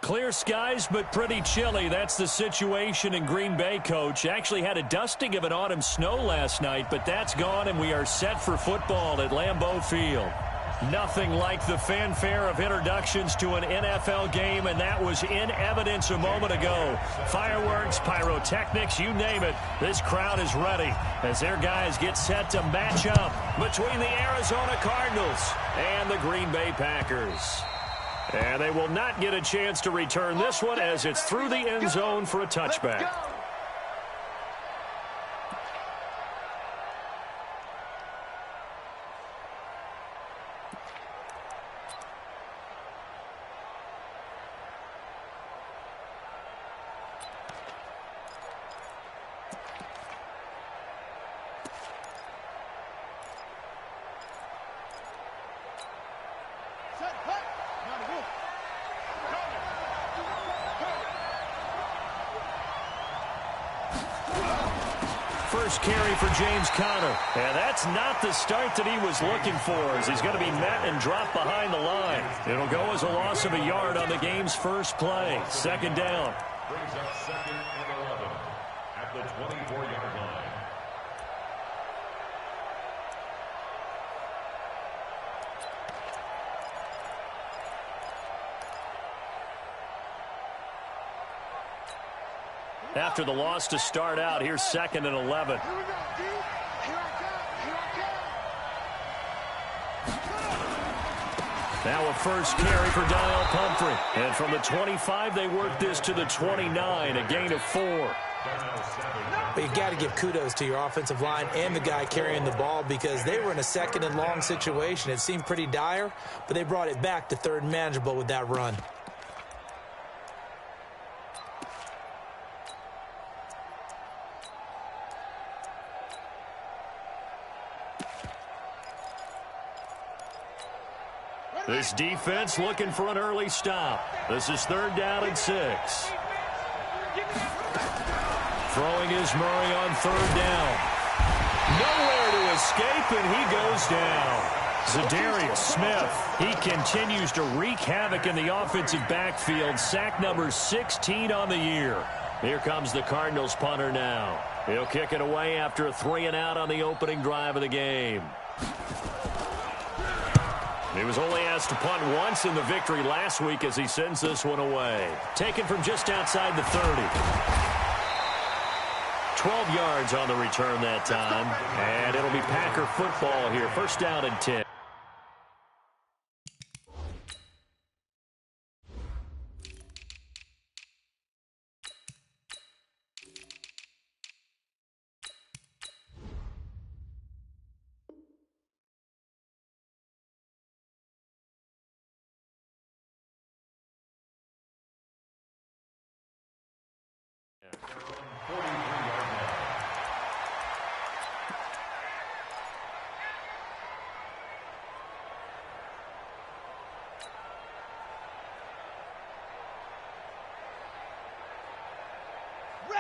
Clear skies, but pretty chilly. That's the situation in Green Bay, Coach. Actually had a dusting of an autumn snow last night, but that's gone, and we are set for football at Lambeau Field. Nothing like the fanfare of introductions to an NFL game, and that was in evidence a moment ago. Fireworks, pyrotechnics, you name it. This crowd is ready as their guys get set to match up between the Arizona Cardinals and the Green Bay Packers. And they will not get a chance to return this one as it's through the end zone for a touchback. First carry for James Conner. And that's not the start that he was looking for, as he's going to be met and dropped behind the line. It'll go as a loss of a yard on the game's first play. Second down. Brings up 2nd and 11 at the 24-yard line. After the loss to start out, here's 2nd and 11. Now a first carry for Daniel Pumphrey. And from the 25, they work this to the 29, a gain of 4. But you got to give kudos to your offensive line and the guy carrying the ball, because they were in a 2nd and long situation. It seemed pretty dire, but they brought it back to 3rd and manageable with that run. This defense looking for an early stop. This is 3rd down and 6. Throwing is Murray on 3rd down. Nowhere to escape, and he goes down. Za'Darius Smith, he continues to wreak havoc in the offensive backfield. Sack number 16 on the year. Here comes the Cardinals punter now. He'll kick it away after a 3-and-out on the opening drive of the game. He was only asked to punt once in the victory last week as he sends this one away. Taken from just outside the 30. 12 yards on the return that time. And it'll be Packer football here. 1st down and 10.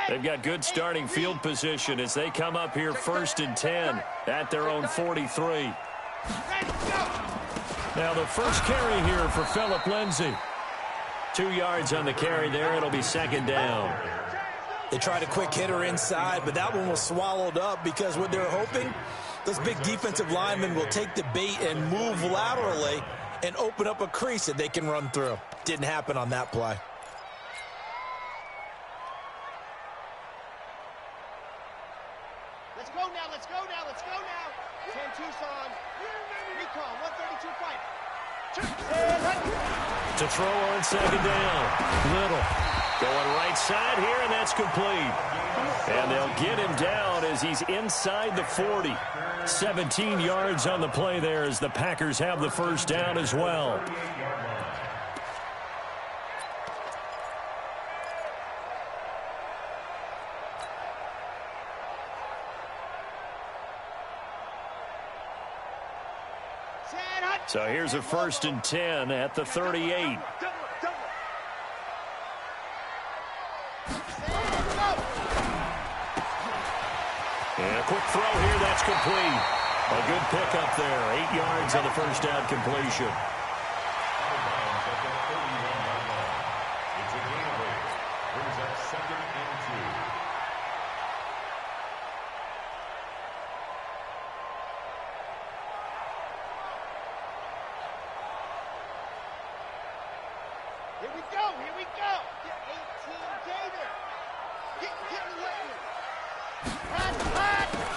They've got good starting field position as they come up here 1st and 10 at their own 43. Now the first carry here for Phillip Lindsay. 2 yards on the carry there. It'll be 2nd down. They tried a quick hitter inside, but that one was swallowed up because what they're hoping, those big defensive linemen will take the bait and move laterally and open up a crease that they can run through. Didn't happen on that play. Let's go now, let's go now, let's go now. 10 Tucson. Recon, 132 fight. To throw on 2nd down. Little. Going right side here, and that's complete. And they'll get him down as he's inside the 40. 17 yards on the play there as the Packers have the first down as well. So here's a 1st and 10 at the 38. And a quick throw here, that's complete. A good pickup there. 8 yards on the first down completion.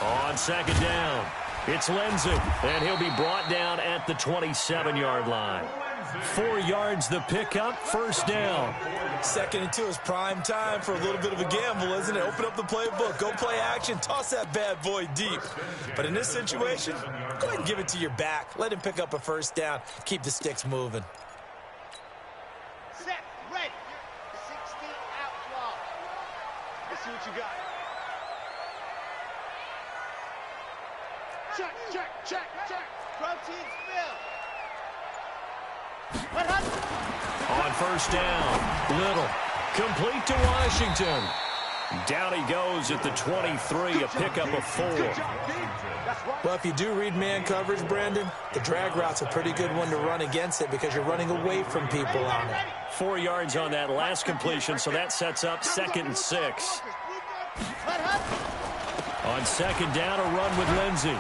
On second down, it's Lindsey, and he'll be brought down at the 27-yard line. 4 yards the pickup, first down. 2nd and 2 is prime time for a little bit of a gamble, isn't it? Open up the playbook, go play action, toss that bad boy deep. But in this situation, go ahead and give it to your back. Let him pick up a first down. Keep the sticks moving. Set, ready. 60 out long. Let's see what you got. Check, check, check, check. Protein spill. On first down, Little, complete to Washington. Down he goes at the 23, a pickup of 4. Well, if you do read man coverage, Brandon, the drag route's a pretty good one to run against it because you're running away from people on it. 4 yards on that last completion, so that sets up 2nd and 6. On second down, a run with Lindsey.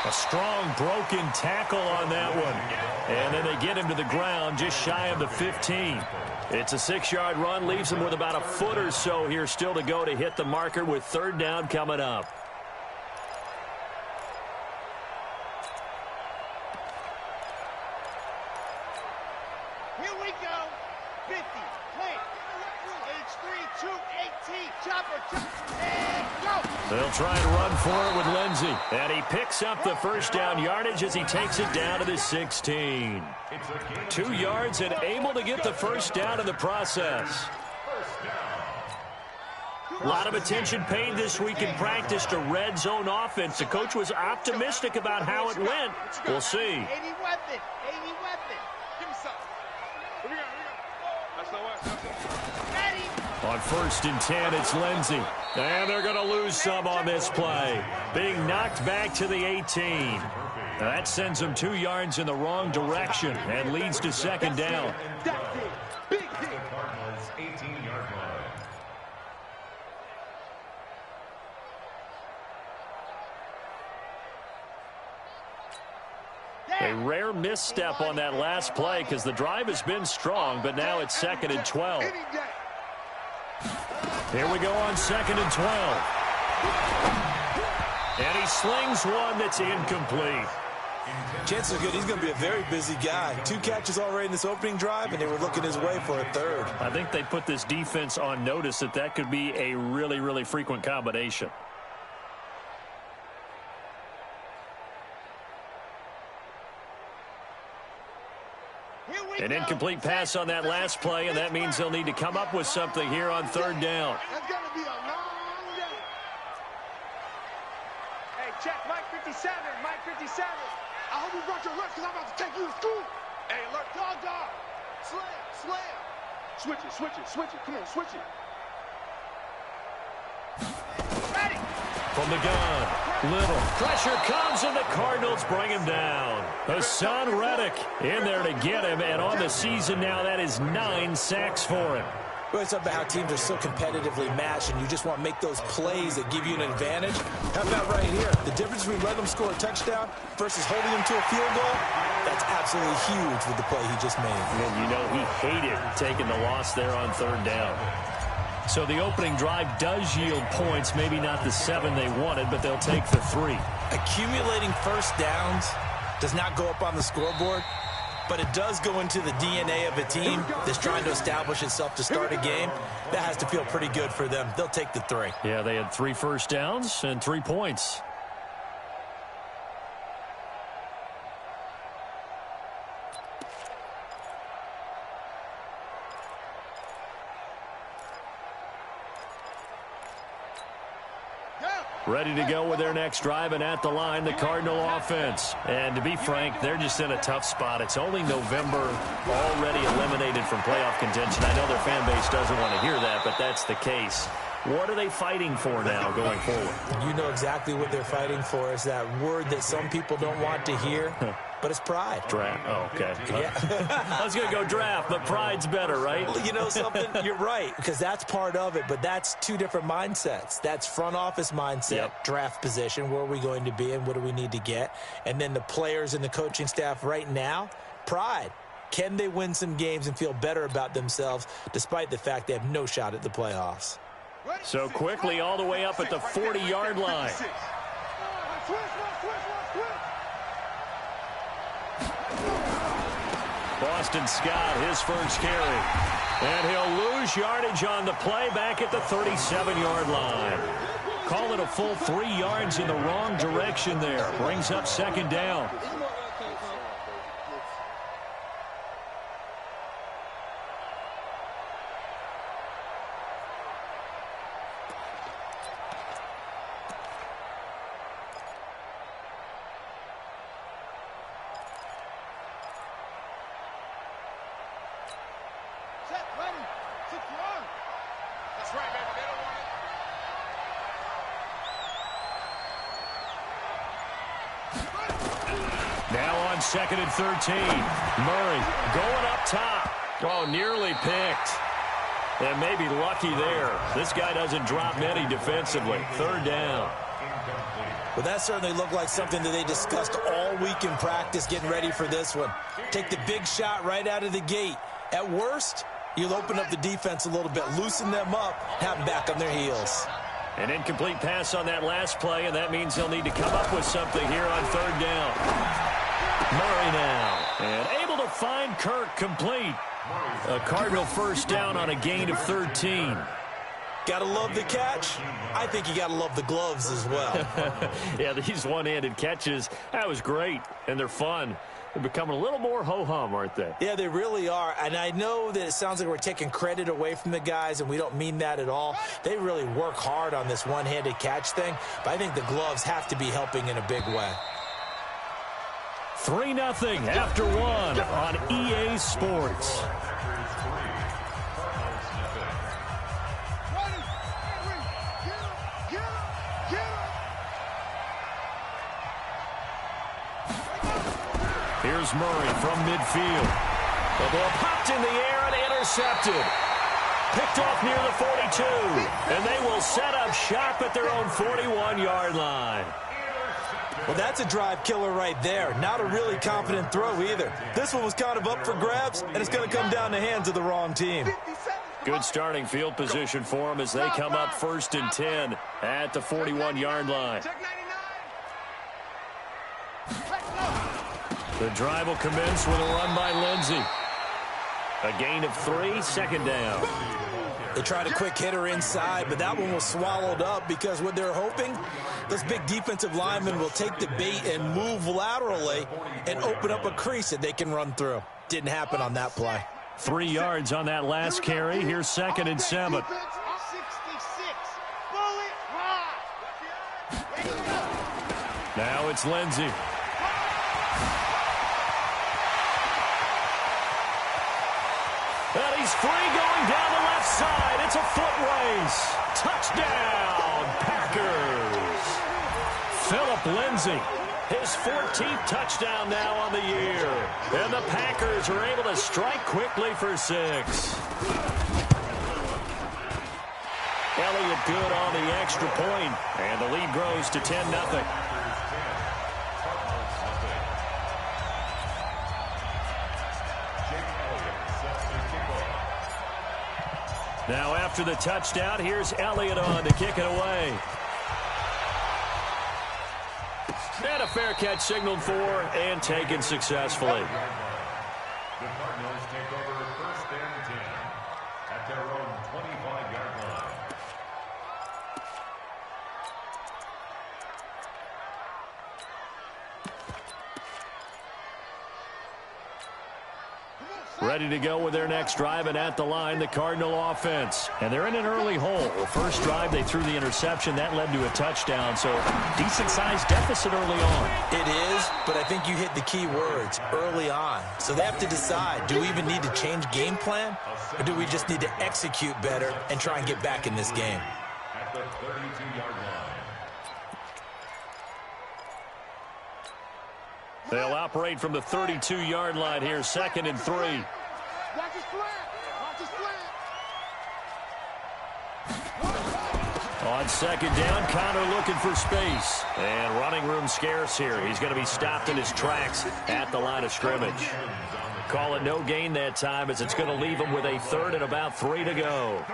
A strong broken tackle on that one. And then they get him to the ground just shy of the 15. It's a 6-yard run, leaves him with about a foot or so here still to go to hit the marker with 3rd down coming up. Here we go. 50, plant. H3, 218, chopper, and go. They'll try and run for it with Lindsey. And he picks up the first down yardage as he takes it down to the 16. 2 yards and able to get the first down in the process. A lot of attention paid this week in practice to red zone offense. The coach was optimistic about how it went. We'll see. 80 weapon, 80 weapon. Give me some. Here we go, That's the one. Ready. On 1st and 10, it's Lindsey. And they're going to lose some on this play. Being knocked back to the 18. Now that sends them 2 yards in the wrong direction and leads to 2nd down. Big hit. Cardinals 18-yard line. A rare misstep on that last play because the drive has been strong, but now it's 2nd and 12. Here we go on 2nd and 12. And he slings one that's incomplete. Chances are good he's going to be a very busy guy. 2 catches already in this opening drive, and they were looking his way for a 3rd. I think they put this defense on notice that could be a really, really frequent combination. An incomplete pass on that last play, and that means they'll need to come up with something here on 3rd down. That's going to be a long day. Hey, check, Mike 57, Mike 57. I hope you brought your lunch because I'm about to take you to school. Hey, look, dog. Slam. Switch it. Come on, switch it. Ready. From the gun, Little. Pressure comes, and the Cardinals bring him down. Hassan Reddick in there to get him, and on the season now, that is 9 sacks for him. Well, it's about how teams are so competitively matched, and you just want to make those plays that give you an advantage. How about right here? The difference between letting them score a touchdown versus holding them to a field goal, that's absolutely huge with the play he just made. And you know he hated taking the loss there on 3rd down. So the opening drive does yield points, maybe not the 7 they wanted, but they'll take the 3. Accumulating first downs does not go up on the scoreboard, but it does go into the DNA of a team that's trying to establish itself to start a game. That has to feel pretty good for them. They'll take the 3. Yeah, they had 3 first downs and 3 points. Ready to go with their next drive, and at the line, the Cardinal offense. And to be frank, they're just in a tough spot. It's only November, already eliminated from playoff contention. I know their fan base doesn't want to hear that, but that's the case. What are they fighting for now going forward? You know exactly what they're fighting for. Is that word that some people don't want to hear, but it's pride. Draft. Oh, okay. Yeah. I was going to go draft, but pride's better, right? Well, you know something? You're right, because that's part of it, but that's 2 different mindsets. That's front office mindset, draft position, where are we going to be and what do we need to get? And then the players and the coaching staff right now, pride. Can they win some games and feel better about themselves despite the fact they have no shot at the playoffs? So quickly all the way up at the 40-yard line. Boston Scott, his first carry. And he'll lose yardage on the play back at the 37-yard line. Call it a full 3 yards in the wrong direction there. Brings up second down. Now on 2nd and 13. Murray going up top. Oh, nearly picked. And maybe lucky there. This guy doesn't drop many defensively. 3rd down. Well, that certainly looked like something that they discussed all week in practice getting ready for this one. Take the big shot right out of the gate. At worst, you'll open up the defense a little bit, loosen them up, have them back on their heels. An incomplete pass on that last play, and that means they'll need to come up with something here on 3rd down. Murray now, and able to find Kirk complete. A Cardinal first down on a gain of 13. Gotta love the catch. I think you gotta love the gloves as well. Yeah, these one-handed catches, that was great, and they're fun. They're becoming a little more ho-hum, aren't they? Yeah, they really are. And I know that it sounds like we're taking credit away from the guys, and we don't mean that at all. They really work hard on this one-handed catch thing, but I think the gloves have to be helping in a big way. 3-0 after 1 on EA Sports. Here's Murray from midfield. The ball popped in the air and intercepted. Picked off near the 42. And they will set up shop at their own 41-yard line. Well, that's a drive killer right there. Not a really confident throw either. This one was kind of up for grabs, and it's going to come down the hands of the wrong team. Good starting field position for them as they come up 1st and 10 at the 41-yard line. The drive will commence with a run by Lindsey. A gain of 3, 2nd down. They tried a quick hitter inside, but that one was swallowed up because what they're hoping, those big defensive linemen will take the bait and move laterally and open up a crease that they can run through. Didn't happen on that play. 3 yards on that last carry. Here's 2nd and 7. Now it's Lindsey. And he's free going down the left side. It's a foot race. Touchdown, Packers. Philip Lindsey, his 14th touchdown now on the year. And the Packers are able to strike quickly for 6. Elliott good on the extra point, and the lead grows to 10-0. Now after the touchdown, here's Elliott on to kick it away. And a fair catch signaled for and taken successfully. The Cardinals take over 1st and 10 at their own 25-yard line. Ready to go with their next drive, and at the line, the Cardinal offense. And they're in an early hole. The first drive, they threw the interception. That led to a touchdown, so decent-sized deficit early on. It is, but I think you hit the key words, early on. So they have to decide, do we even need to change game plan, or do we just need to execute better and try and get back in this game? At the 32-yard line. They'll operate from the 32-yard line here, 2nd and 3. Watch his flat. Watch his flat. On 2nd down, Connor looking for space. And running room scarce here. He's going to be stopped in his tracks at the line of scrimmage. Call it no gain that time as it's going to leave him with a 3rd and about 3 to go.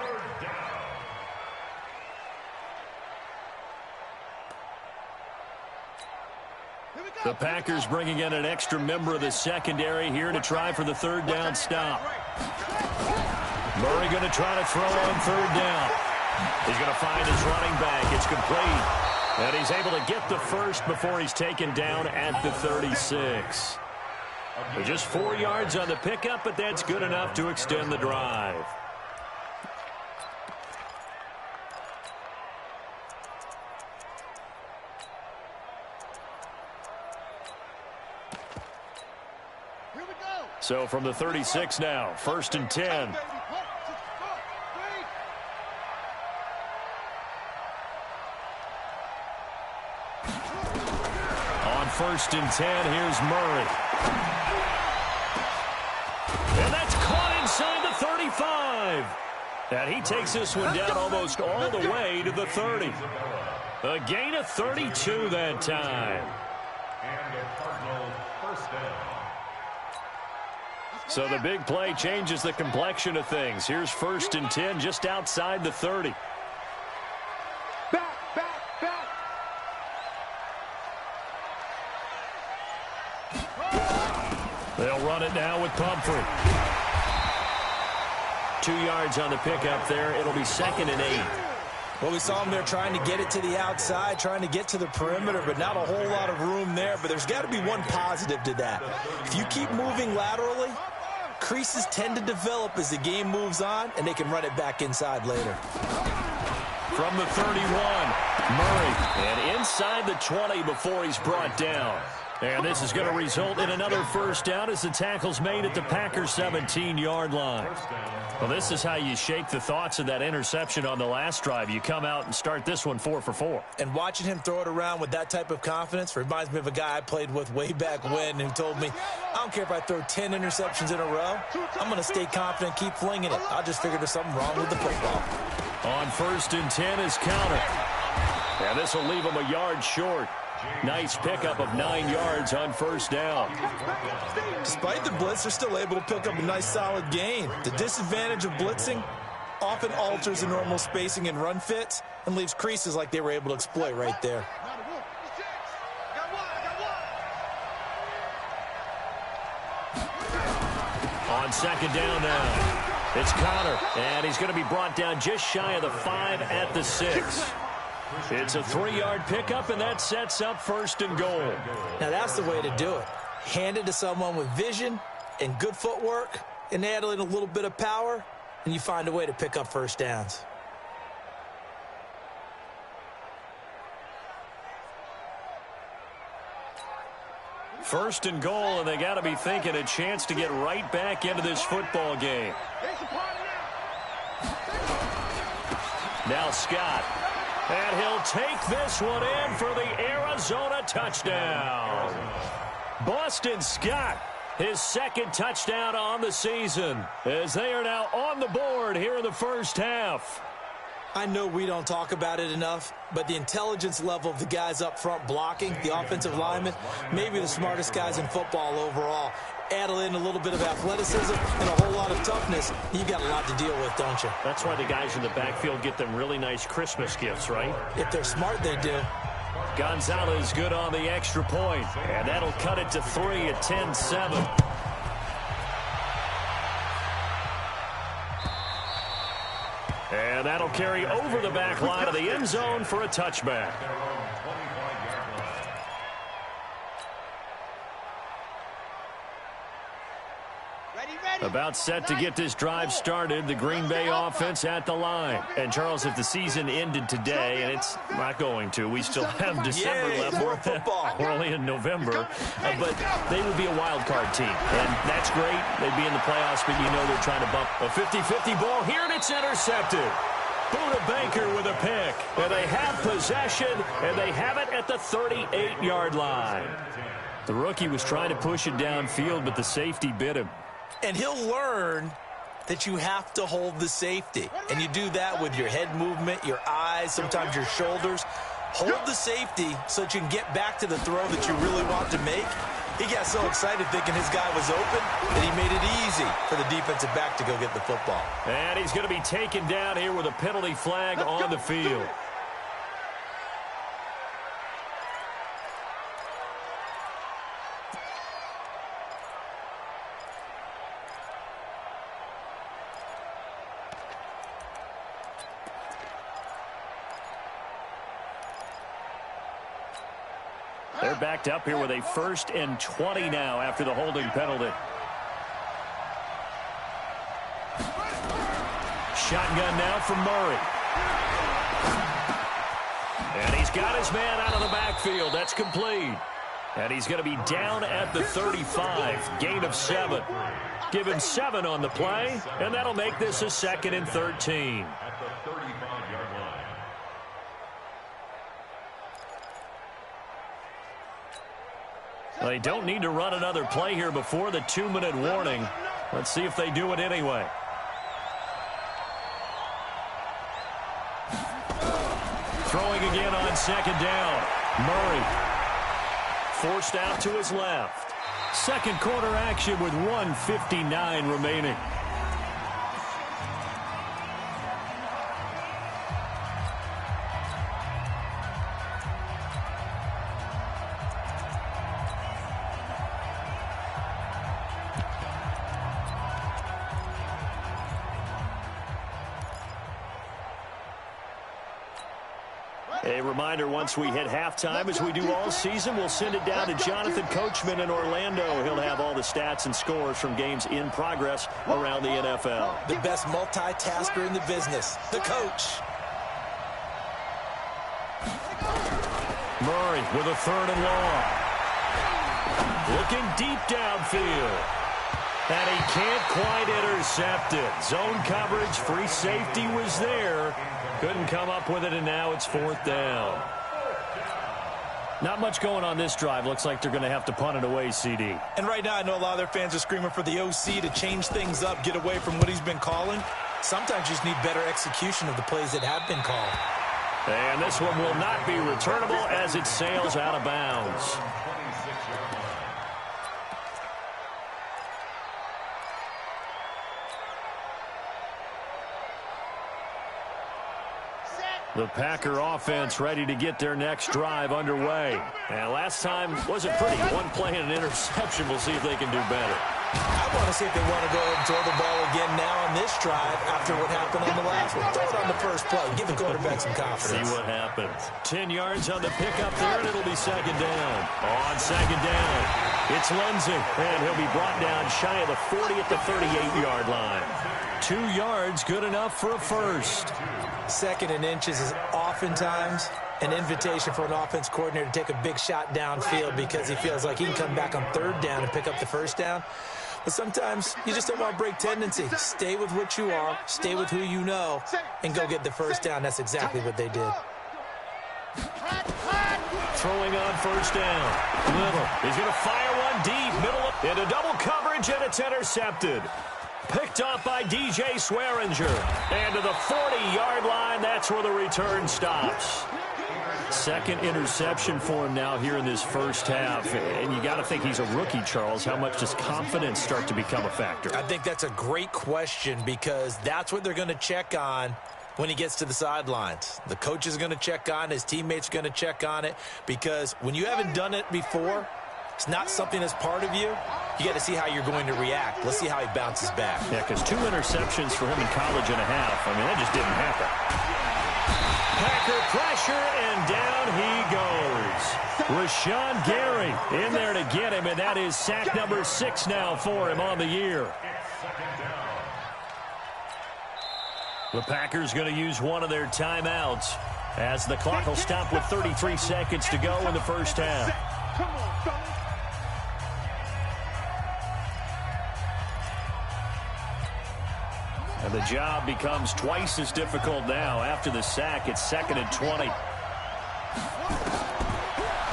The Packers bringing in an extra member of the secondary here to try for the third down stop. Murray going to try to throw on third down. He's going to find his running back. It's complete. And he's able to get the first before he's taken down at the 36. Just 4 yards on the pickup, but that's good enough to extend the drive. So from the 36 now, 1st and 10. On 1st and 10, here's Murray. And that's caught inside the 35. And he takes this one down almost all the way to the 30. A gain of 32 that time. And the Cardinals first down. So the big play changes the complexion of things. Here's 1st and 10 just outside the 30. Back. They'll run it now with Pumphrey. 2 yards on the pickup there. It'll be 2nd and 8. Well, we saw him there trying to get it to the outside, trying to get to the perimeter, but not a whole lot of room there. But there's got to be one positive to that. If you keep moving laterally, creases tend to develop as the game moves on, and they can run it back inside later. From the 31, Murray. And inside the 20 before he's brought down. And this is going to result in another first down as the tackle's made at the Packers' 17-yard line. Well, this is how you shake the thoughts of that interception on the last drive. You come out and start this one 4 for 4. And watching him throw it around with that type of confidence reminds me of a guy I played with way back when who told me, I don't care if I throw 10 interceptions in a row. I'm going to stay confident, keep flinging it. I just figured there's something wrong with the football. On 1st and 10 is counter. And this will leave him a yard short. Nice pickup of 9 yards on 1st down. Despite the blitz, they're still able to pick up a nice solid gain. The disadvantage of blitzing often alters the normal spacing and run fits and leaves creases like they were able to exploit right there. On 2nd down now, it's Connor, and he's going to be brought down just shy of the 5 at the 6. It's a 3-yard pickup, and that sets up 1st and goal. Now that's the way to do it. Hand it to someone with vision and good footwork, and add in a little bit of power, and you find a way to pick up first downs. First and goal, and they got to be thinking a chance to get right back into this football game. Now Scott. And he'll take this one in for the Arizona touchdown. Boston Scott, his 2nd touchdown on the season, as they are now on the board here in the first half. I know we don't talk about it enough, but the intelligence level of the guys up front blocking, the offensive linemen, maybe the smartest guys in football overall. Add in a little bit of athleticism and a whole lot of toughness, you got a lot to deal with, don't you? That's why the guys in the backfield get them really nice Christmas gifts, right? If they're smart, they do. Gonzalez good on the extra point, and that'll cut it to 3 at 10-7. And that'll carry over the back line of the end zone for a touchback. About set to get this drive started, the Green Bay offense at the line. And, Charles, if the season ended today, and it's not going to, we still have December left. More football. We're only in November. But they would be a wild card team. And that's great. They'd be in the playoffs, but you know they're trying to bump a 50-50 ball here, and it's intercepted. Buda Baker with a pick. And they have possession, and they have it at the 38-yard line. The rookie was trying to push it downfield, but the safety bit him. And he'll learn that you have to hold the safety. And you do that with your head movement, your eyes, sometimes your shoulders. Hold the safety so that you can get back to the throw that you really want to make. He got so excited thinking his guy was open that he made it easy for the defensive back to go get the football. And he's going to be taken down here with a penalty flag on the field. 2 They're backed up here with a 1st and 20 now after the holding penalty. Shotgun now from Murray. And he's got his man out of the backfield. That's complete. And he's going to be down at the 35. Gain of 7. Give him 7 on the play, and that'll make this a 2nd and 13. At the 35-yard line. They don't need to run another play here before the 2-minute warning. Let's see if they do it anyway. Throwing again on 2nd down. Murray forced out to his left. 2nd quarter action with 1:59 remaining. A reminder, once we hit halftime, as we do all season, we'll send it down to Jonathan Coachman in Orlando. He'll have all the stats and scores from games in progress around the NFL. The best multitasker in the business, the coach. Murray with a 3rd and long. Looking deep downfield. And he can't quite intercept it. Zone coverage, free safety was there. Couldn't come up with it, and now it's 4th down. Not much going on this drive. Looks like they're going to have to punt it away, CD. And right now I know a lot of their fans are screaming for the OC to change things up, get away from what he's been calling. Sometimes you just need better execution of the plays that have been called. And this one will not be returnable as it sails out of bounds. The Packer offense ready to get their next drive underway. And last time wasn't pretty. One play and an interception. We'll see if they can do better. I want to see if they want to go ahead and throw the ball again now on this drive after what happened on the last one. Throw it on the first play. Give the quarterback some confidence. See what happens. 10 yards on the pickup there, and it'll be 2nd down. On 2nd down, it's Lindsey. And he'll be brought down shy of the 40 at the 38-yard line. 2 yards, good enough for a first. 2nd and inches is oftentimes an invitation for an offense coordinator to take a big shot downfield because he feels like he can come back on 3rd down and pick up the 1st down. But sometimes you just don't want to break tendency. Stay with what you are, stay with who you know, and go get the 1st down. That's exactly what they did. Throwing on 1st down. Little. He's going to fire one deep. Middle into double coverage, and it's intercepted. Picked off by DJ Swearinger. And to the 40-yard line, that's where the return stops. 2nd interception for him now here in this first half. And you got to think he's a rookie, Charles. How much does confidence start to become a factor? I think that's a great question because that's what they're going to check on when he gets to the sidelines. The coach is going to check on it. His teammates are going to check on it because when you haven't done it before, it's not something that's part of you. You got to see how you're going to react. Let's see how he bounces back. Yeah, because 2 interceptions for him in college and a half. I mean, that just didn't happen. Packer pressure, and down he goes. Rashawn Gary in there to get him, and that is sack number 6 now for him on the year. The Packers going to use one of their timeouts as the clock will stop with 33 seconds to go in the first half. Come on, fellas. And the job becomes twice as difficult now. After the sack, it's 2nd and 20.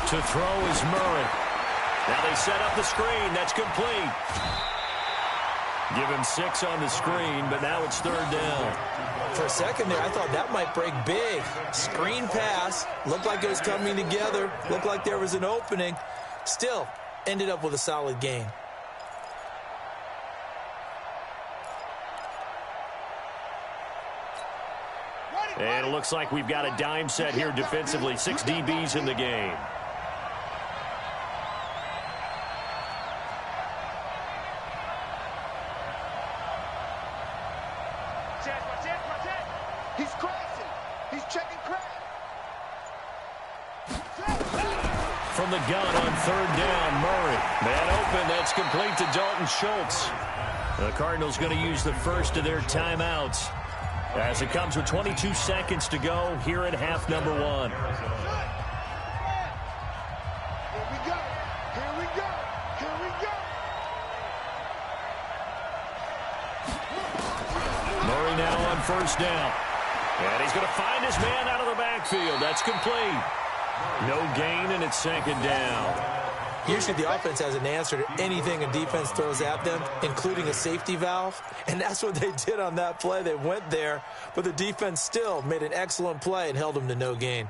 To throw is Murray. Now they set up the screen. That's complete. Give him 6 on the screen, but now it's 3rd down. For a second there, I thought that might break big. Screen pass. Looked like it was coming together. Looked like there was an opening. Still, ended up with a solid gain. And it looks like we've got a dime set here defensively. 6 DBs in the game. He's crossing. He's checking crack. From from the gun on third down. Murray. Man open. That's complete to Dalton Schultz. The Cardinals going to use the first of their timeouts as it comes with 22 seconds to go here at half number 1. Murray now on first down. And he's going to find his man out of the backfield. That's complete. No gain, and it's second down. Usually the offense has an answer to anything a defense throws at them, including a safety valve. And that's what they did on that play. They went there, but the defense still made an excellent play and held them to no gain.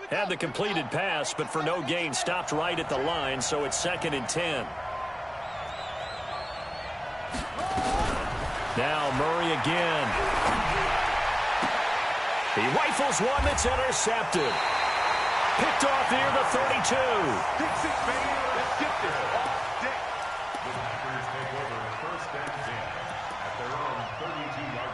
Had the completed pass, but for no gain, stopped right at the line, so it's 2nd and 10. Now Murray again. He rifles one that's intercepted. Picked off near the 32. Pick six, baby. Let's get this off deck. The Packers take over 1st and 10 at their own 32-yard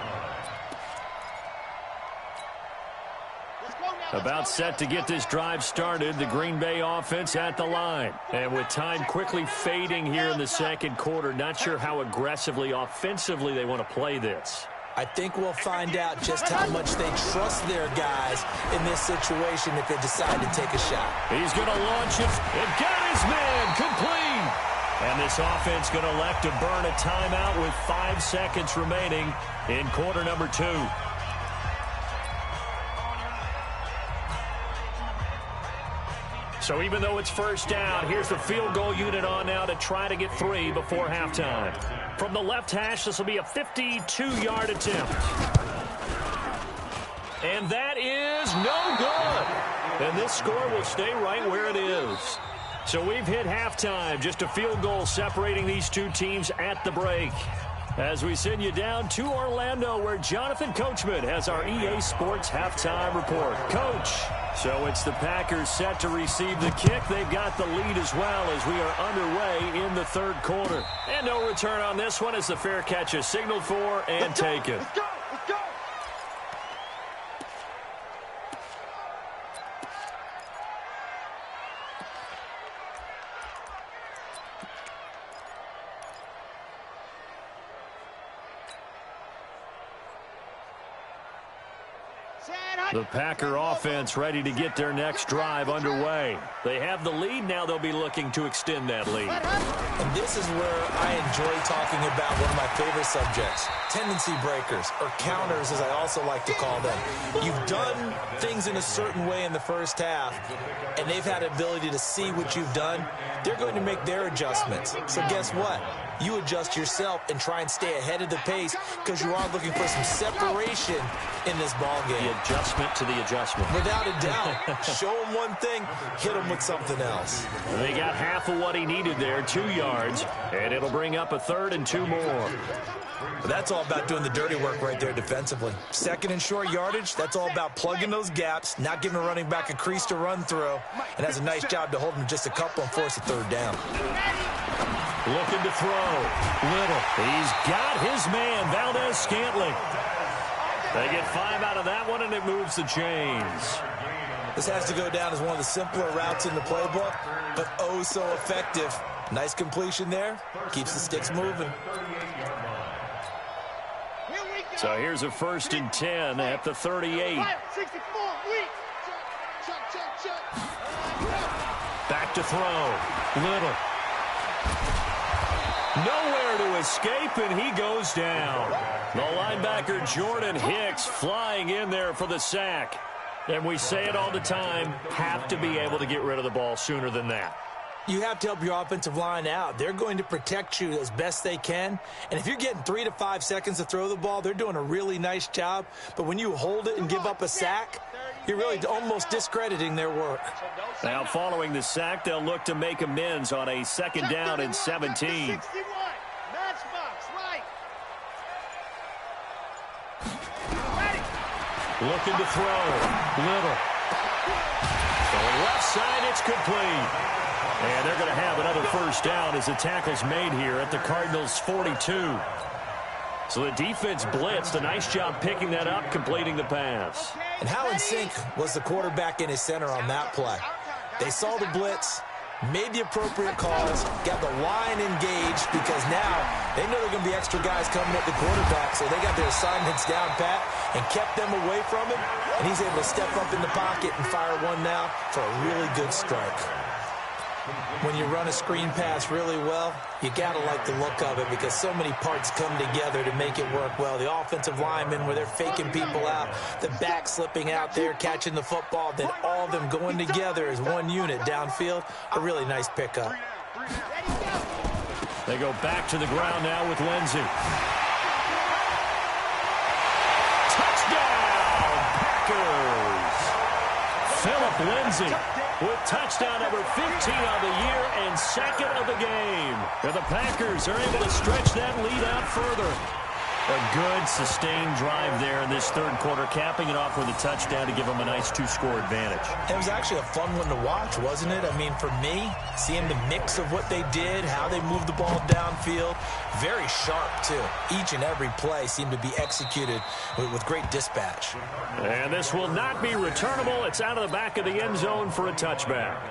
line. About set to get this drive started, the Green Bay offense at the line. And with time quickly fading here in the second quarter, not sure how aggressively, offensively they want to play this. I think we'll find out just how much they trust their guys in this situation if they decide to take a shot. He's going to launch it and got his man complete. And this offense going to elect to burn a timeout with 5 seconds remaining in quarter number 2. So even though it's first down, here's the field goal unit on now to try to get 3 before halftime. From the left hash, this will be a 52-yard attempt. And that is no good. And this score will stay right where it is. So we've hit halftime, just a field goal separating these two teams at the break. As we send you down to Orlando, where Jonathan Coachman has our EA Sports halftime report. Coach, so it's the Packers set to receive the kick. They've got the lead as well as we are underway in the third quarter. And no return on this one as the fair catch is signaled for and taken. Let's go. Let's go. The Packer offense ready to get their next drive underway. They have the lead. Now they'll be looking to extend that lead. And this is where I enjoy talking about one of my favorite subjects, tendency breakers, or counters as I also like to call them. You've done things in a certain way in the first half, and they've had the ability to see what you've done. They're going to make their adjustments. So guess what? You adjust yourself and try and stay ahead of the pace because you are looking for some separation in this ball game. The adjustment to the adjustment. Without a doubt. Show him one thing, hit him with something else. They got half of what he needed there, 2 yards, and it'll bring up a 3rd and 2 more. But that's all about doing the dirty work right there defensively. 2nd and short yardage, that's all about plugging those gaps, not giving a running back a crease to run through, and has a nice job to hold him just a couple and force a 3rd down. Looking to throw. Little. He's got his man, Valdez-Scantling. They get 5 out of that one, and it moves the chains. This has to go down as one of the simpler routes in the playbook, but oh so effective. Nice completion there. Keeps the sticks moving. So here's a 1st and 10 at the 38. Back to throw. Little. Nowhere to escape, and he goes down. The linebacker Jordan Hicks flying in there for the sack. And we say it all the time, have to be able to get rid of the ball sooner than that. You have to help your offensive line out. They're going to protect you as best they can. And if you're getting 3 to 5 seconds to throw the ball, they're doing a really nice job. But when you hold it and give up a sack, you're really almost discrediting their work. Now, following the sack, they'll look to make amends on a 2nd down and 17. Looking to throw. Little. Going left side, it's complete. And they're going to have another 1st down as the tackle's made here at the Cardinals' 42. So the defense blitzed. A nice job picking that up, completing the pass. And how in sync was the quarterback and his center on that play? They saw the blitz, made the appropriate calls, got the line engaged, because now they know they're going to be extra guys coming at the quarterback, so they got their assignments down pat and kept them away from him, and he's able to step up in the pocket and fire one now for a really good strike. When you run a screen pass really well, you got to like the look of it because so many parts come together to make it work well. The offensive linemen, where they're faking people out, the back slipping out there, catching the football, then all of them going together as one unit downfield. A really nice pickup. They go back to the ground now with Lindsey. Touchdown, Packers! Philip Lindsey with touchdown number 15 on the year and second of the game. And the Packers are able to stretch that lead out further. A good, sustained drive there in this third quarter, capping it off with a touchdown to give them a nice two-score advantage. It was actually a fun one to watch, wasn't it? I mean, for me, seeing the mix of what they did, how they moved the ball downfield, very sharp, too. Each and every play seemed to be executed with great dispatch. And this will not be returnable. It's out of the back of the end zone for a touchback.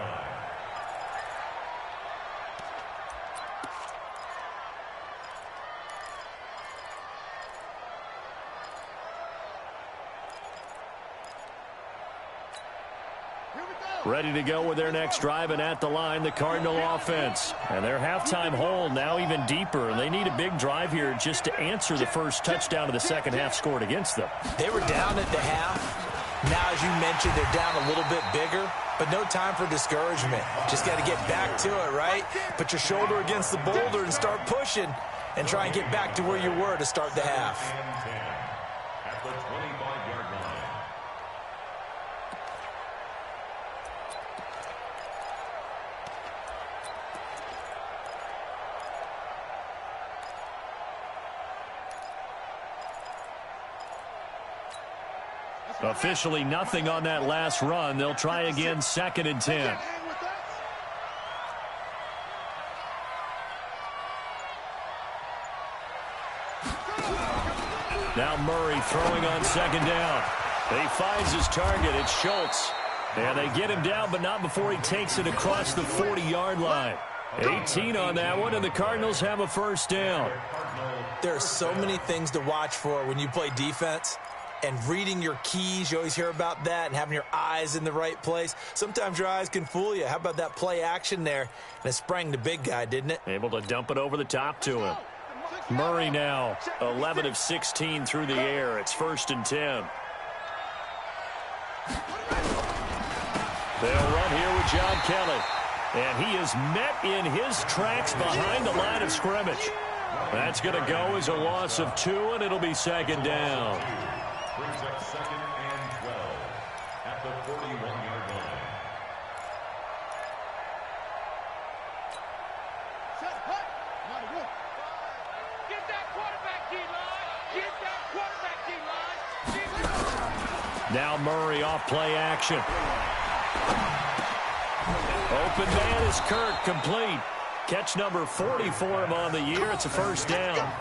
Ready to go with their next drive, and at the line, the Cardinal offense. And their halftime hole now even deeper, and they need a big drive here just to answer the first touchdown of the second half scored against them. They were down at the half. Now, as you mentioned, they're down a little bit bigger, but no time for discouragement. Just got to get back to it, right? Put your shoulder against the boulder and start pushing and try and get back to where you were to start the half. At the 25-yard line. Officially nothing on that last run. They'll try again, 2nd and 10. Now Murray throwing on 2nd down. He finds his target. It's Schultz. And they get him down, but not before he takes it across the 40-yard line. 18 on that one, and the Cardinals have a first down. There are so many things to watch for when you play defense. And reading your keys, you always hear about that, and having your eyes in the right place. Sometimes your eyes can fool you. How about that play action there? And it sprang the big guy, didn't it? Able to dump it over the top to him. Murray now, 11 of 16 through the air. It's 1st and 10. They'll run here with John Kelly. And he is met in his tracks behind the line of scrimmage. That's going to go as a loss of 2, and it'll be 2nd down. Brings up 2nd and 12 at the 41-yard line. Set, hut. Get that quarterback D-line. Get that quarterback D-line. Now Murray off play action. Open man is Kirk, complete. Catch number 40 for him on the year. It's a first down.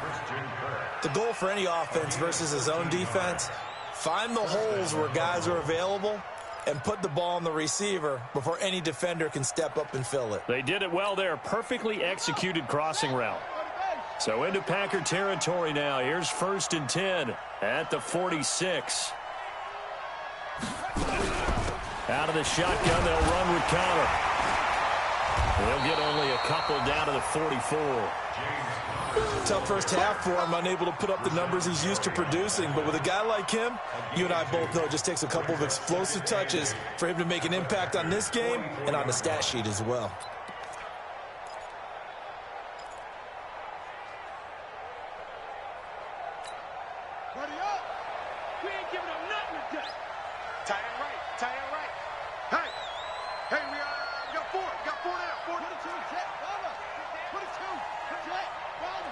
The goal for any offense versus his own defense, find the holes where guys are available and put the ball on the receiver before any defender can step up and fill it. They did it well there. Perfectly executed crossing route. So into Packer territory now. Here's 1st and 10 at the 46. Out of the shotgun, they'll run with Connor. They'll get only a couple down to the 44. Tough first half for him, unable to put up the numbers he's used to producing. But with a guy like him, you and I both know it just takes a couple of explosive touches for him to make an impact on this game and on the stat sheet as well. Ready up. We ain't giving up nothing today. Tight end right. Tight end right. Hey, we got 4. Got 4 now. 4 to 2. Set. Ball. Put it 2. Set. Ball.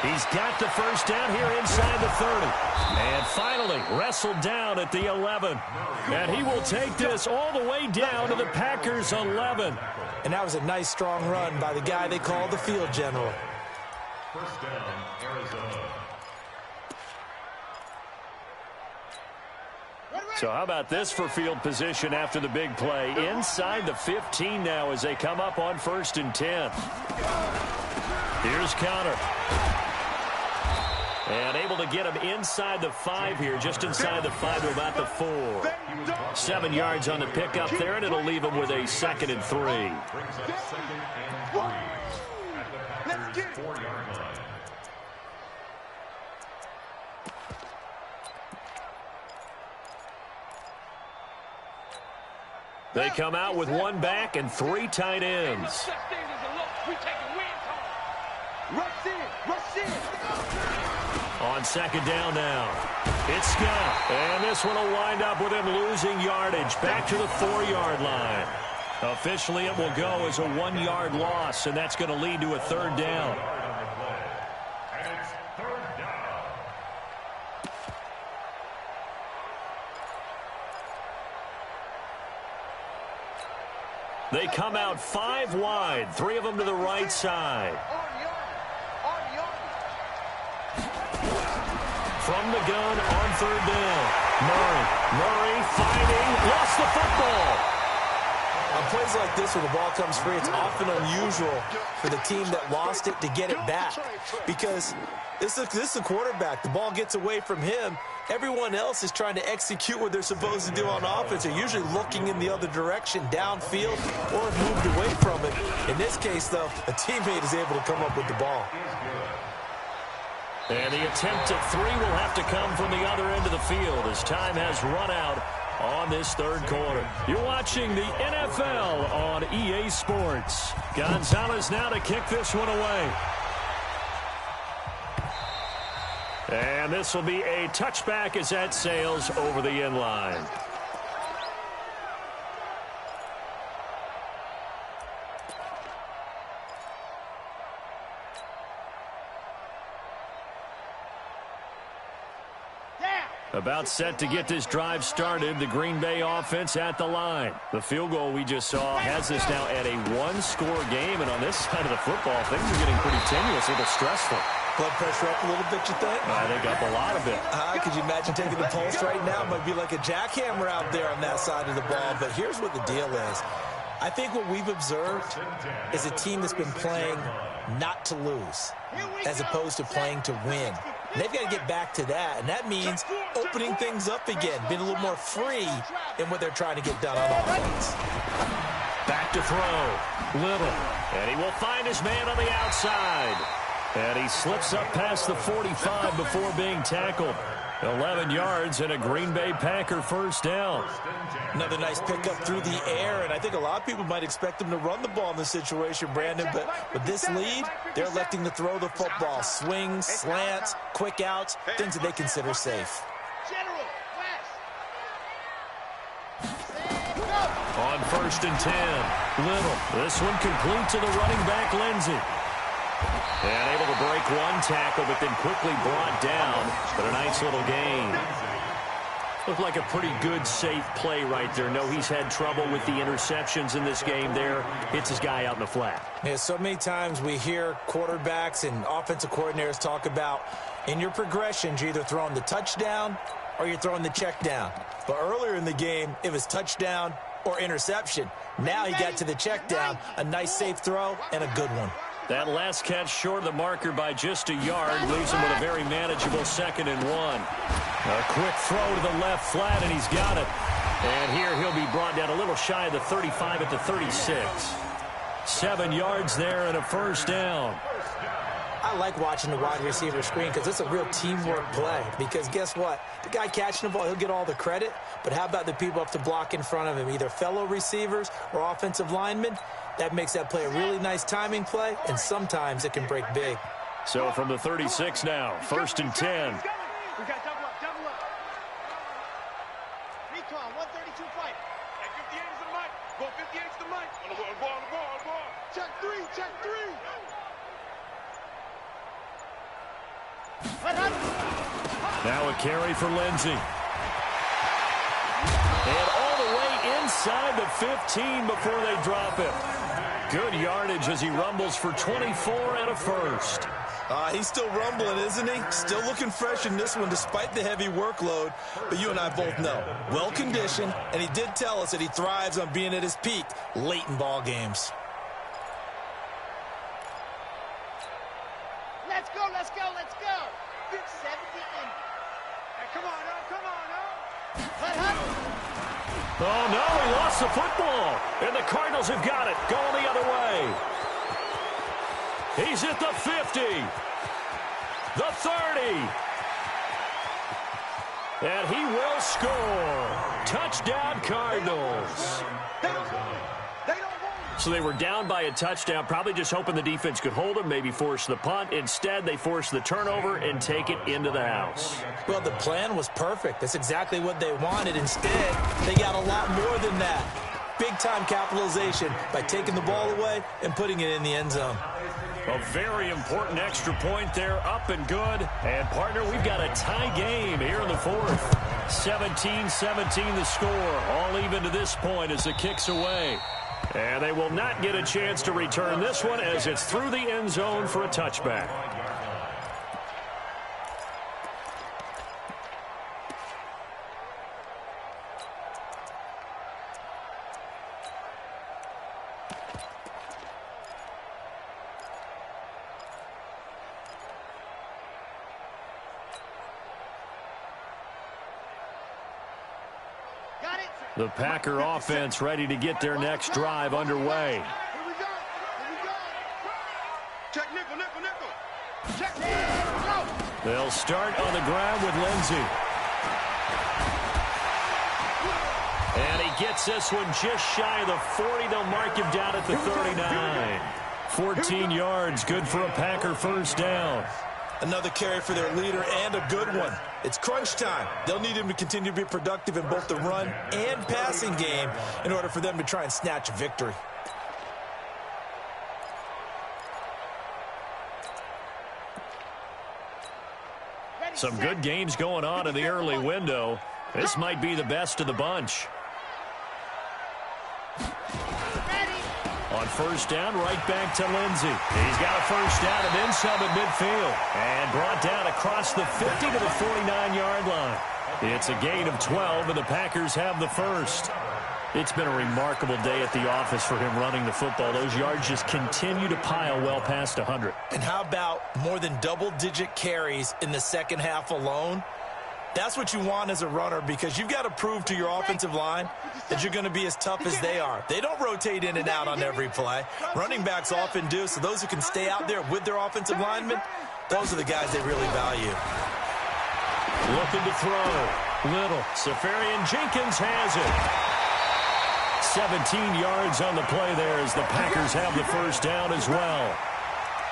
He's got the first down here inside the 30. And finally wrestled down at the 11. And he will take this all the way down to the Packers' 11. And that was a nice, strong run by the guy they call the field general. First down, Arizona. Ready. So how about this for field position after the big play? Inside the 15 now as they come up on 1st and 10. Here's counter. And able to get him inside the 5 here, just inside the 5 to about the 4. 7 yards on the pickup there, and it'll leave him with a 2nd and 3. Brings up 2nd and 3 at the Packers' 4-yard line. They come out with 1 back and 3 tight ends. On 2nd down now. It's Scott. And this one will wind up with him losing yardage back to the 4-yard line. Officially, it will go as a 1-yard loss, and that's going to lead to a 3rd down. And it's 3rd down. They come out 5 wide, 3 of them to the right side. From the gun on 3rd down. Murray fighting, lost the football. On plays like this where the ball comes free, it's often unusual for the team that lost it to get it back. Because this is a quarterback. The ball gets away from him. Everyone else is trying to execute what they're supposed to do on offense. They're usually looking in the other direction, downfield, or have moved away from it. In this case, though, a teammate is able to come up with the ball. And the attempt at 3 will have to come from the other end of the field as time has run out on this 3rd quarter. You're watching the NFL on EA Sports. Gonzalez now to kick this one away. And this will be a touchback as that sails over the end line. About set to get this drive started. The Green Bay offense at the line. The field goal we just saw has us now at a 1-score game. And on this side of the football, things are getting pretty tenuous, a little stressful. Blood pressure up a little bit, you think? I think up a lot of it. Could you imagine taking the pulse right now? It might be like a jackhammer out there on that side of the ball. But here's what the deal is. I think what we've observed is a team that's been playing not to lose as opposed to playing to win. And they've got to get back to that, and that means opening things up again, being a little more free in what they're trying to get done on offense. Back to throw. Little. And he will find his man on the outside. And he slips up past the 45 before being tackled. 11 yards and a Green Bay Packer 1st down. Another nice pickup through the air, and I think a lot of people might expect them to run the ball in this situation, Brandon, but with this lead, they're electing to throw the football. Swings, slants, quick outs, things that they consider safe. On 1st and 10, Little. This one complete to the running back, Lindsey. And able to break 1 tackle, but then quickly brought down. But a nice little gain. Looked like a pretty good, safe play right there. No, he's had trouble with the interceptions in this game there. Hits his guy out in the flat. Yeah, so many times we hear quarterbacks and offensive coordinators talk about in your progressions, you're either throwing the touchdown or you're throwing the check down. But earlier in the game, it was touchdown or interception. Now he got to the check down, a nice safe throw, and a good one. That last catch short of the marker by just a yard leaves him with a very manageable 2nd and 1. A quick throw to the left flat, and he's got it. And here he'll be brought down a little shy of the 35 at the 36. 7 yards there and a 1st down. I like watching the wide receiver screen because it's a real teamwork play. Because guess what? The guy catching the ball, he'll get all the credit. But how about the people up to block in front of him, either fellow receivers or offensive linemen? That makes that play a really nice timing play, and sometimes it can break big. So from the 36 now, 1st and 10. We got double up. Recon, 132 fight. Hey, 58 is the mic. Go 58 is the mic. On the ball. Check 3. Now a carry for Lindsey. And all the way inside the 15 before they drop him. Good yardage as he rumbles for 24 and a 1st. He's still rumbling, isn't he? Still looking fresh in this one despite the heavy workload. But you and I both know, well-conditioned, and he did tell us that he thrives on being at his peak late in ball games. Let's go, let's go, let's go. 70 in. Hey, come on, come on, Oh, no, he lost the football. And the Cardinals have got it, going the other way. He's at the 50. The 30. And he will score. Touchdown, Cardinals. So they were down by a touchdown, probably just hoping the defense could hold them, maybe force the punt. Instead, they forced the turnover and take it into the house. Well, the plan was perfect. That's exactly what they wanted. Instead, they got a lot more than that. Big-time capitalization by taking the ball away and putting it in the end zone. A very important extra point there, up and good. And, partner, we've got a tie game here in the fourth. 17-17 the score, all even to this point as the kick's away. And they will not get a chance to return this one as it's through the end zone for a touchback. The Packer offense ready to get their next drive underway. Here we go. Check nickel, nickel, nickel. Check, go. They'll start on the ground with Lindsey. And he gets this one just shy of the 40. They'll mark him down at the 39. 14 yards, good for a Packer first down. Another carry for their leader and a good one. It's crunch time. They'll need him to continue to be productive in both the run and passing game in order for them to try and snatch a victory. Some good games going on in the early window. This might be the best of the bunch. On first down, right back to Lindsey. He's got a first down and then some at midfield. And brought down across the 50 to the 49-yard line. It's a gain of 12, and the Packers have the first. It's been a remarkable day at the office for him running the football. Those yards just continue to pile well past 100. And how about more than double-digit carries in the second half alone? That's what you want as a runner because you've got to prove to your offensive line that you're going to be as tough as they are. They don't rotate in and out on every play. Running backs often do, so those who can stay out there with their offensive linemen, those are the guys they really value. Looking to throw. Little. Safarian Jenkins has it. 17 yards on the play there as the Packers have the first down as well.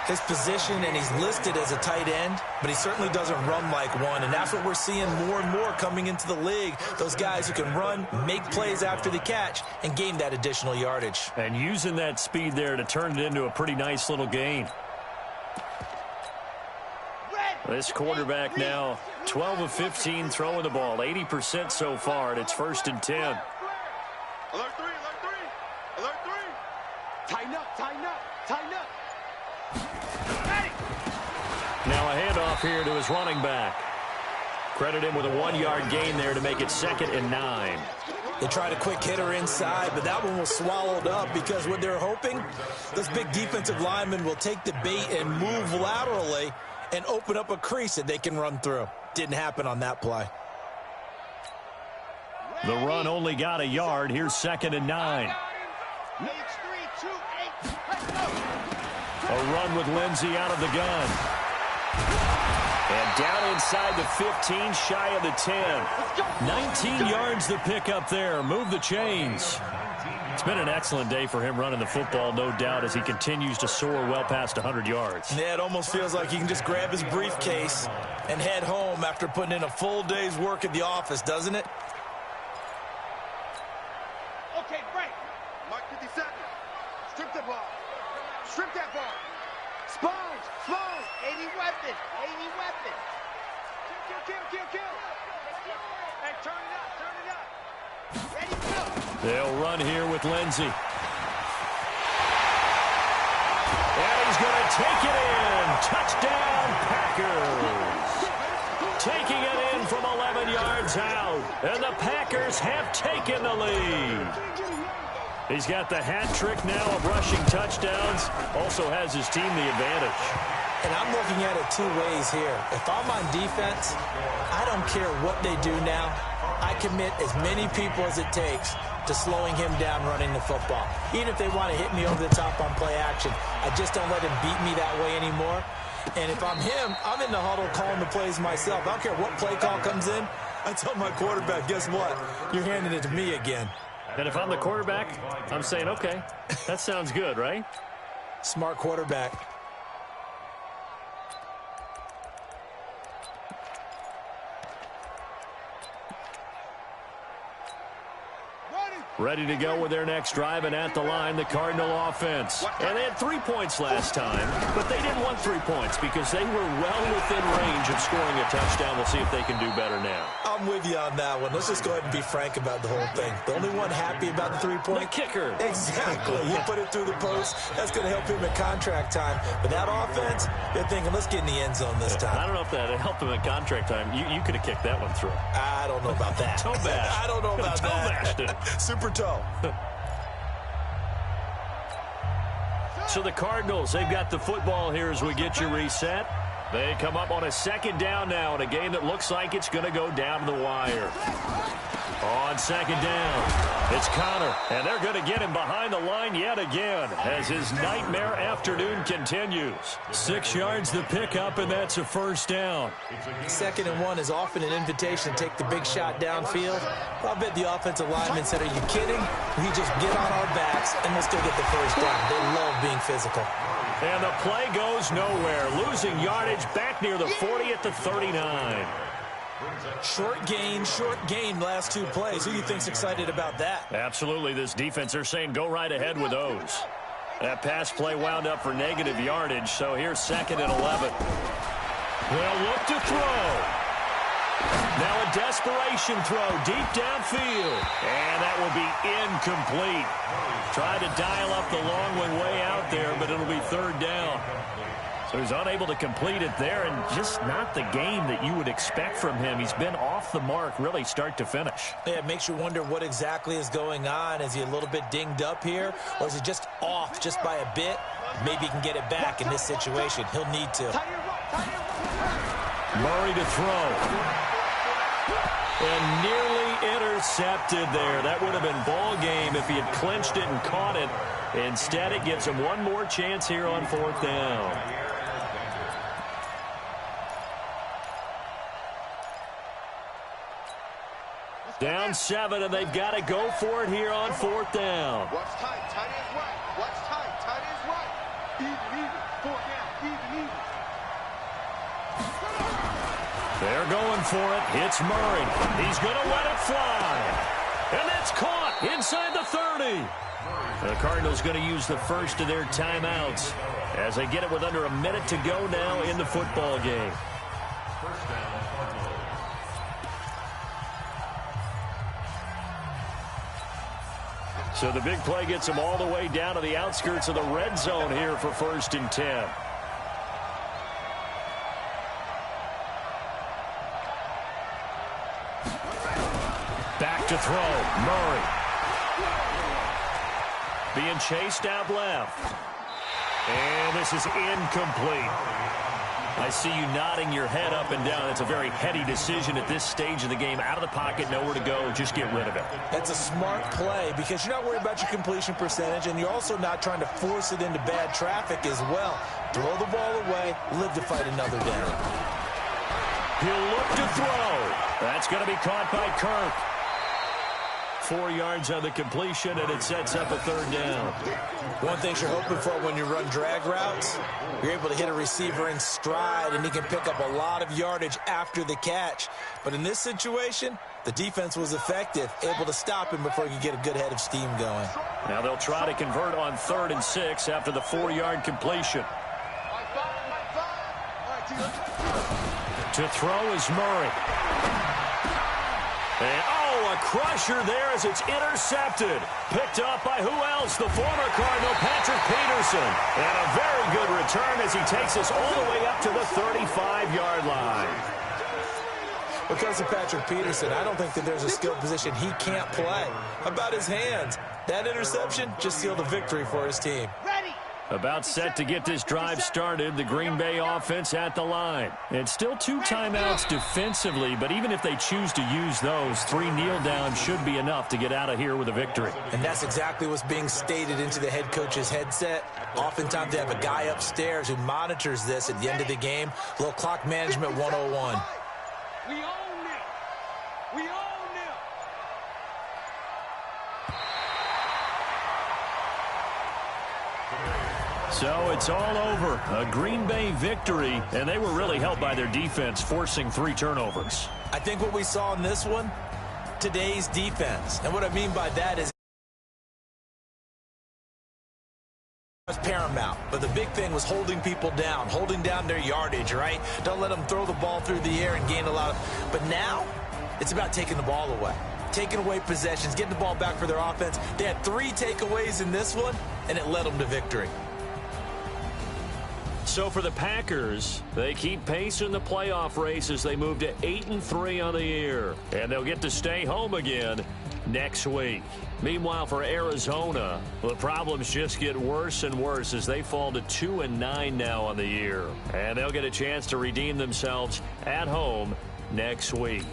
His position, and he's listed as a tight end, but he certainly doesn't run like one, and that's what we're seeing more and more coming into the league. Those guys who can run, make plays after the catch, and gain that additional yardage. And using that speed there to turn it into a pretty nice little gain. This quarterback now 12 of 15 throwing the ball, 80% so far, and it's 1st and 10. Alert 3, alert 3, alert 3. Tighten up, tighten up, tighten up. Now a handoff here to his running back. Credit him with a 1-yard gain there to make it 2nd and 9. They tried a quick hitter inside, but that one was swallowed up because what they're hoping, those big defensive linemen will take the bait and move laterally and open up a crease that they can run through. Didn't happen on that play. The run only got a yard. Here's 2nd and 9. A run with Lindsey out of the gun. And down inside the 15, shy of the 10. 19 yards the pick up there. Move the chains. It's been an excellent day for him running the football, no doubt, as he continues to soar well past 100 yards. Yeah, it almost feels like he can just grab his briefcase and head home after putting in a full day's work at the office, doesn't it? Okay, break. Mark 57. Strip the ball. Strip that ball. Sponge, sponge. 80 weapons. 80 weapons. Kill. Hey, turn it up, turn it up. Ready, go. They'll run here with Lindsey. And he's going to take it in. Touchdown, Packers. Taking it in from 11 yards out. And the Packers have taken the lead. He's got the hat trick now of rushing touchdowns. Also has his team the advantage. And I'm looking at it two ways here. If I'm on defense, I don't care what they do now. I commit as many people as it takes to slowing him down running the football. Even if they want to hit me over the top on play action, I just don't let him beat me that way anymore. And if I'm him, I'm in the huddle calling the plays myself. I don't care what play call comes in. I tell my quarterback, guess what? You're handing it to me again. And if I'm the quarterback, I'm saying, okay, that sounds good, right? Smart quarterback. Ready to go with their next drive, and at the line, the Cardinal offense. And they had 3 points last time, but they didn't want 3 points because they were well within range of scoring a touchdown. We'll see if they can do better now. I'm with you on that one. Let's just go ahead and be frank about the whole thing. The only one happy about the 3-point? The kicker. Exactly. He put it through the post. That's going to help him in contract time. But that offense, they're thinking, let's get in the end zone this time. I don't know if that helped him in contract time. You could have kicked that one through. I don't know about that. Toe bash. I don't know about Toe that. bashed it. Super toe. So the Cardinals, they've got the football here as we get you reset. They come up on a second down now in a game that looks like it's going to go down to the wire. On second down, it's Connor, and they're going to get him behind the line yet again as his nightmare afternoon continues. 6 yards the pickup, and that's a first down. 2nd and 1 is often an invitation to take the big shot downfield. I'll bet the offensive lineman said, are you kidding? We just get on our backs, and let's go get the first down. They love being physical. And the play goes nowhere, losing yardage back near the 40 at the 39. Short gain last 2 plays. Who do you think's excited about that? Absolutely. This defense, they're saying go right ahead with those. That pass play wound up for negative yardage, so here's 2nd and 11. They'll look to throw. Now a desperation throw deep downfield. And that will be incomplete. Tried to dial up the long one way out there, but it'll be 3rd down. So he's unable to complete it there, and just not the game that you would expect from him. He's been off the mark really start to finish. Yeah, it makes you wonder what exactly is going on. Is he a little bit dinged up here, or is he just off just by a bit? Maybe he can get it back in this situation. He'll need to. Murray to throw. And nearly intercepted there. That would have been ball game if he had clinched it and caught it. Instead, it gives him one more chance here on 4th down. Down 7, and they've got to go for it here on 4th down. Watch tight. Tight is right. Watch tight. Tight is right. Even. 4th down. Even. They're going for it. It's Murray. He's going to let it fly. And that's caught inside the 30. The Cardinals going to use the first of their timeouts as they get it with under a minute to go now in the football game. So the big play gets them all the way down to the outskirts of the red zone here for 1st and 10. Back to throw. Murray. Being chased out left. And this is incomplete. I see you nodding your head up and down. It's a very heady decision at this stage of the game. Out of the pocket, nowhere to go. Just get rid of it. That's a smart play because you're not worried about your completion percentage, and you're also not trying to force it into bad traffic as well. Throw the ball away, live to fight another down. He'll look to throw. That's going to be caught by Kirk. 4 yards on the completion, and it sets up a 3rd down. One thing you're hoping for when you run drag routes, you're able to hit a receiver in stride, and he can pick up a lot of yardage after the catch. But in this situation, the defense was effective, able to stop him before he could get a good head of steam going. Now they'll try to convert on 3rd and 6 after the 4-yard completion. To throw is Murray. And, a a crusher there as it's intercepted. Picked up by who else? The former Cardinal, Patrick Peterson. And a very good return as he takes us all the way up to the 35-yard line. Because of Patrick Peterson, I don't think that there's a skill position he can't play. How about his hands? That interception just sealed a victory for his team. About set to get this drive started, the Green Bay offense at the line. It's still 2 timeouts defensively, but even if they choose to use those, 3 kneel downs should be enough to get out of here with a victory. And that's exactly what's being stated into the head coach's headset. Oftentimes they have a guy upstairs who monitors this at the end of the game. Little clock management 101. We own them. We own them. So it's all over. A Green Bay victory, and they were really helped by their defense, forcing 3 turnovers. I think what we saw in this one, today's defense. And what I mean by that is paramount. But the big thing was holding people down, holding down their yardage, right? Don't let them throw the ball through the air and gain a lot of... But now, it's about taking the ball away. Taking away possessions, getting the ball back for their offense. They had 3 takeaways in this one, and it led them to victory. So for the Packers, they keep pace in the playoff race as they move to 8-3 on the year. And they'll get to stay home again next week. Meanwhile, for Arizona, the problems just get worse and worse as they fall to 2-9 now on the year. And they'll get a chance to redeem themselves at home next week.